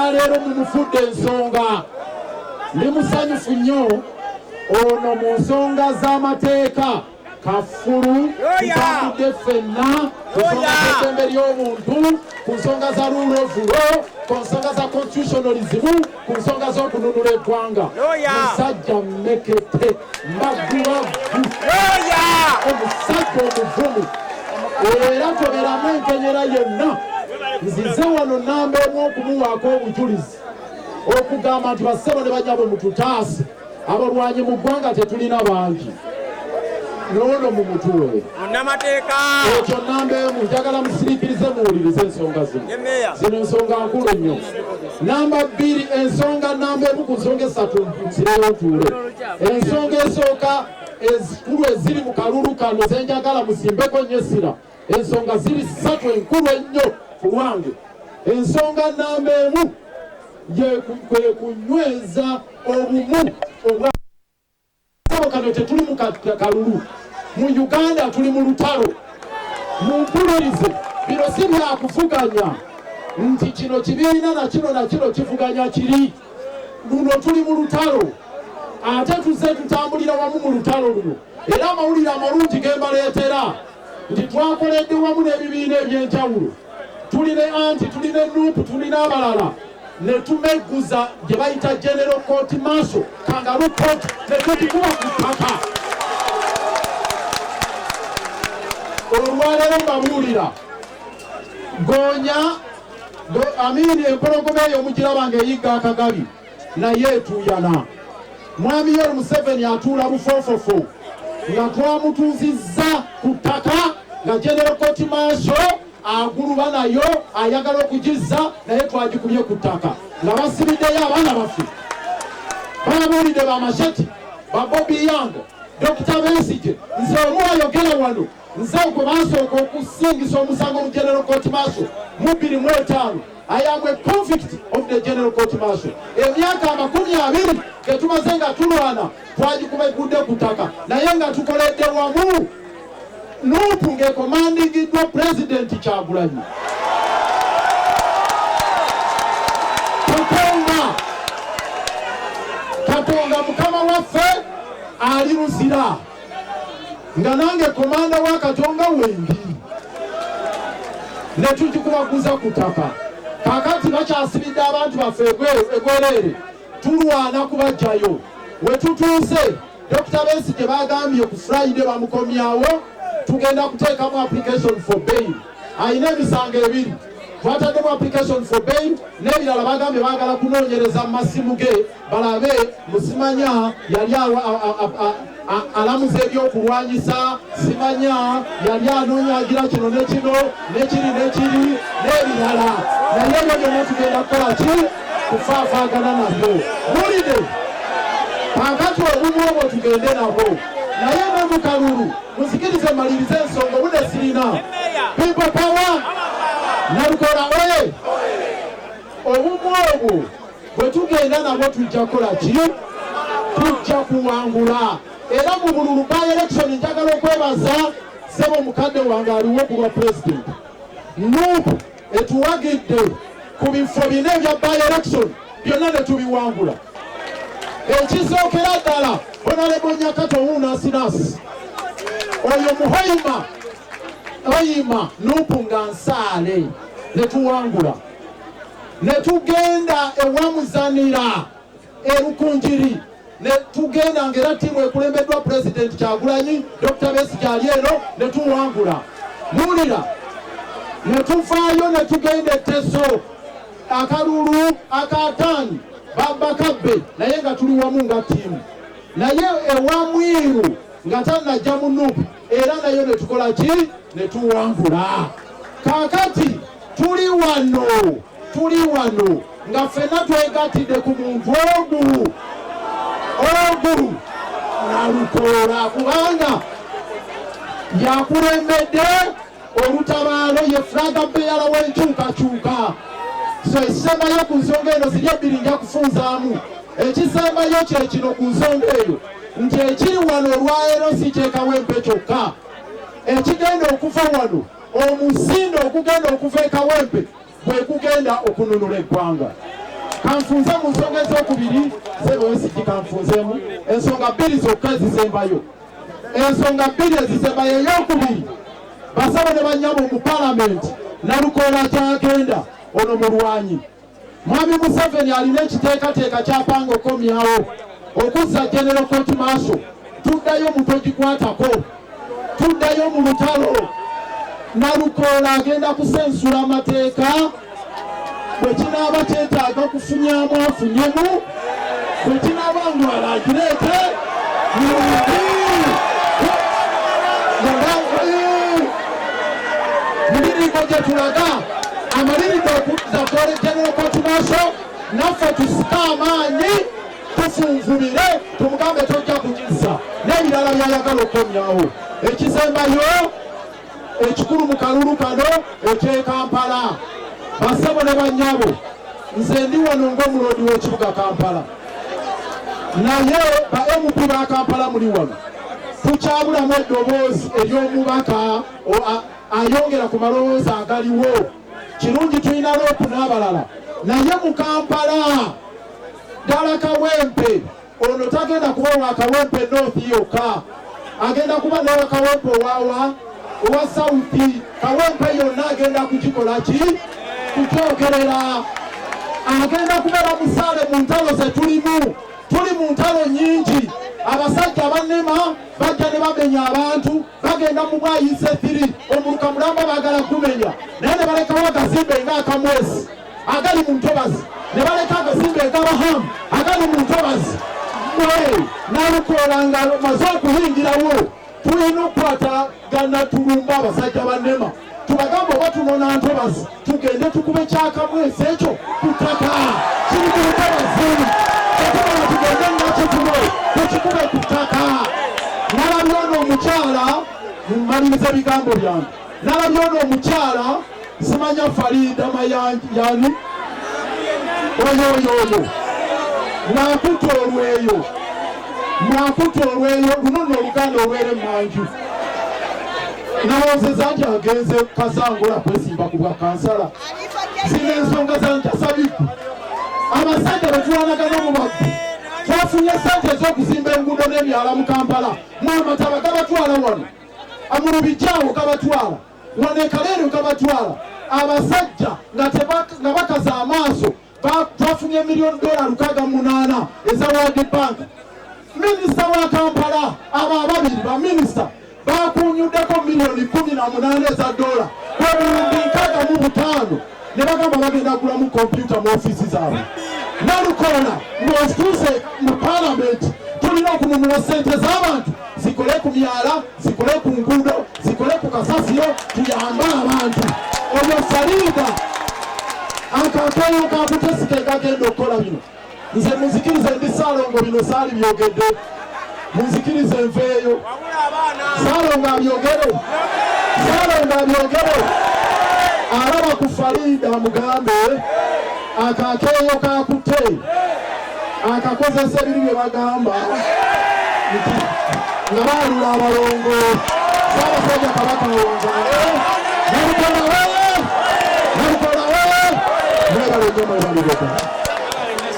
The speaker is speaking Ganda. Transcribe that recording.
olwaleero mumufudde ensonga. Ndi musanyufu nnyo ono mu nsonga z'amateeka kafulu tutambudde ffenna ku nsonga z'eddembe ly'obuntu, ku nsonga za rule of law, ku nsonga za constitutionalism, ku nsonga z'okununula eggwanga. Musajja mmekete mbagulavu, omusajja omuvumu, era toberamu enkenyera yenna. Nzize wano namba emu okumuwaako obujulizi okugamba nti bassebo ne banyabo mututaase, abalwanyi mu ggwanga tetulina bangi. N'ono mu mutuwe ekyo namba emu, njagala musiriikirize muwulirize ensonga zino ensonga nkulu nnyo. Namba bbiri, ensonga namba emu ku nsonga esatu nsireyo ntuule. Ensonga esooka ezikulu eziri mu kalulu kano zenjagala musimbeko nnyo essira. Ensonga ziri ssatu enkulu ennyo ku lwange. Ensonga namba emu kwe kunyweza obumu obwa kano tetuli mu kalulu. Mu Uganda tuli mu lutalo. Mumpulirize, bino si byakuvuganya nti kino kibiina na kino kivuganya kiri. Luno tuli mu lutalo, ate tuzze tutambulira wamu mu lutalo luno. Era amawulire amalungi gembaleetera nti twakoledde wamu n'ebibiina ebyenjawulo. Tuli ne anti, tuli ne nuupu, tuli n'abalala. Ne tumegguza gye bayita General Court Martial, Kangaroo Court, ne tutikuba ku ttaka. Olwaleero mbabuulira, goonya empologoma eyo mugiraba ng'eyigga akagabi, naye etuuyana. Mwami Yoweri Museveni atuula bufoofofo nga twamutuuzizza ku ttaka, nga General Court Martial aguluba nayo ayagala okugizza, naye twagikubye ku ttaka nga basibiddeyo abaana baffe. Balabuulidde bamasheti ba Bobby Young, Dr. Besigye, nze omu ayogera wano, nze gwe basooka okusingisa omusango mu General Court Martial mu 2005. I am a convict of the General Court Martial. Emyaka 20 ge tumaze nga tulwana twagikuba egudde ku ttaka, naye nga tukoledde wamu nuupu ng'ekomandigiddwa Pulezidenti Kyagulanyi. Katonda Mukama waffe ali luzira, nga nange komanda wa Katonda wendi, ne tugikubaguza ku ttaka. Kakati bakyasibidde abantu baffe egwereere, tulwana kubajjayo. We tutuuse, Dr. Besigye bagambye ku Friday bamukomyawo, tugenda kuteekamu application for bail. Ayina emisango ebiri, twataddemu application for bail, n'ebirala bagambye baagala kunoonyereza mu masimu ge balabe musimanya yali alamuza ebyokulwanyisa, simanya yali anoonyagira kino ne kino n'ekiri n'ebirala, naye ebyo byonna tugenda kukola ki? Kufaafaagana nabyo. Mulide kakati obumu obwo tugende nabwo, naye ne mu kalulu muzikirize malirize ensonga obudde sirina. People power Nalukola oye. Obumu obwo bwe tugenda nabwo tujja kukola ki? Tujja kuwangula. Era mu bululu by election njagala okwebaza ssebo mukadde wange aliwo ku lwa president. Nuupu etuwagidde ku bifo bina ebya by election byonna ne tubiwangula. Ekisookera ddala Honorable Nyakato Wuunasinasi, oyo Muhoyima Nuupu nga nsaale ne tuwangula. Ne tugenda ewamuzanira erukunjiri, ne tugenda ngera tiimu ekulembeddwa Pulezidenti Kyagulanyi, Dr. Besigye ali eno, ne tuwangula. Muwulira, ne tuvaayo ne tugenda Teso, akalulu akataani Babakabbe, naye nga tuli wamu nga tiimu. Naye ewa Mwiru nga tannajja mu Nuupu, era nayo ne tukola ki? Ne tuwangula. Kaakati tuli wano nga ffenna twegattidde ku muntu ogu Nalukola, kubanga yakulembedde olutabaalo, ye flaga beera w'enkyukakyuka. So ekisembayo ku nsonga eno ziri ebbiri nja kufunzaamu. Ekisembayo kye kino ku nsonga eyo nti ekiri wano olwaleero si kyekawempe kyokka. Ekigenda okuva wano, omusindo okugenda okuva ekawempe bwe kugenda okununula eggwanga. kanfunze mu nsonga ez'okubiri Ssebuwesigi kanfunzeemu ensonga bbiri zokka ezisembayo. Ensonga bbiri ezisembayo ey'okubiri basaba ne bannyabo mu palamenti Nalukoola kyagenda ono mulwanyi. Mwami Museveni alina ekiteekateeka kyapanga okomyawo okuzza General Court Martial. Tuddayo mu togikwatako, tuddayo mu lutalo. Nalukoola agenda kusensula amateeka bwe kinaaba kyetaaga kufunyaamu afunyemu, bwe kinaaba ndwala agireete muliringo gye tulaga amaliringo okuzza General Court Martial naffe tusike amaanyi tufunvubire tumugambe tojja kugizza n'ebirala byayagala okomyawo. Ekisembayo ekikulu mu kalulu kano eky'e Kampala. Basebo ne bannyabo, nze ndi wano ng'omulodi w'ekibuga Kampala, naye ba MP ba Kampala muli wano. Tukyabulamu eddoboozi ery'omubaka ayongera ku malowooza agaliwo. Kirungi tulina loopu n'abalala, naye mu Kampala ddala Kawempe ono tagenda kuba wa Kawempe North yokka, agenda kuba ne wa Kawempe owa South. Kawempe yonna agenda kugikola ki? Kukyogerera. Agenda kubeera musaale mu ntalo ze tulimu. Tuli mu ntalo nyingi. Abasajja abannema bajja ne bamenya abantu, bagenda mu bwayise 3 omuluka mulamba baagala kumenya, naye ne balekawo agazimbe ng'akamwesi agali mu ntobazi, ne baleka agazimbe ng'abahamu agali mu ntobazi. Nalukoola nga maze okuyingirawo tulina okukwatagana tulumba abasajja bannema, tubagamba oba tunona ntobazi tugende tukube kyakamwesi ekyo ku ttaka kiri ku ntobazi, tetubala tugende nakitulo tukikube ku ttaka. Nalabye ono omukyala, mmaliriza ebigambo byange, nalabye ono omukyala simanya Farida Mayani oyo mwakuta olweyo, mwakuta olweyo luno nno oluganda olwere manju. Nawozeza nti agenze Kasangula kwesimba ku bwa kansala. Zino ensonga za ntasabiku. Abasajja betwanagana mu baggu twafunye ssente ez'okuzimba enguudo n'ebyala mu Kampala. Mwamataba gabatwala wano, amulubijjaawo gabatwala wano, ekaleero gabatwala. Abasajja nga bakaza amaaso twafunye $1,608,000 eza World Bank. Minisita wa Kampala abo ababiri baminisita bakunyuddeko $18,000,000 eza dola $6,500 ne bagamba bagenda kugulamu kompyuta mu ofiisi zaabwe. Nalukoola ng'otuuse mu palamenti tulina okununula ssente z'abantu zikole ku myala, zikole ku nguudo, zikole ku kasasiro, tuyambe abantu. Oyo Farida akakeeyo kakutesike kagenda okukola bino. Nze munzikirize ndi Ssaalongo bino saali byogedde, munzikirize nveeyo. Ssaalongo abyogere, Ssaalongo abyogere. Alaba ku Farida mugambe akakeeyo kakutte akakozesa ebiri bye bagamba nga baalula abalongo. Ssaabasajja Kabaka Wonzaale Nalukoola we, Nalukoola we, mwebale nnyo mwebale.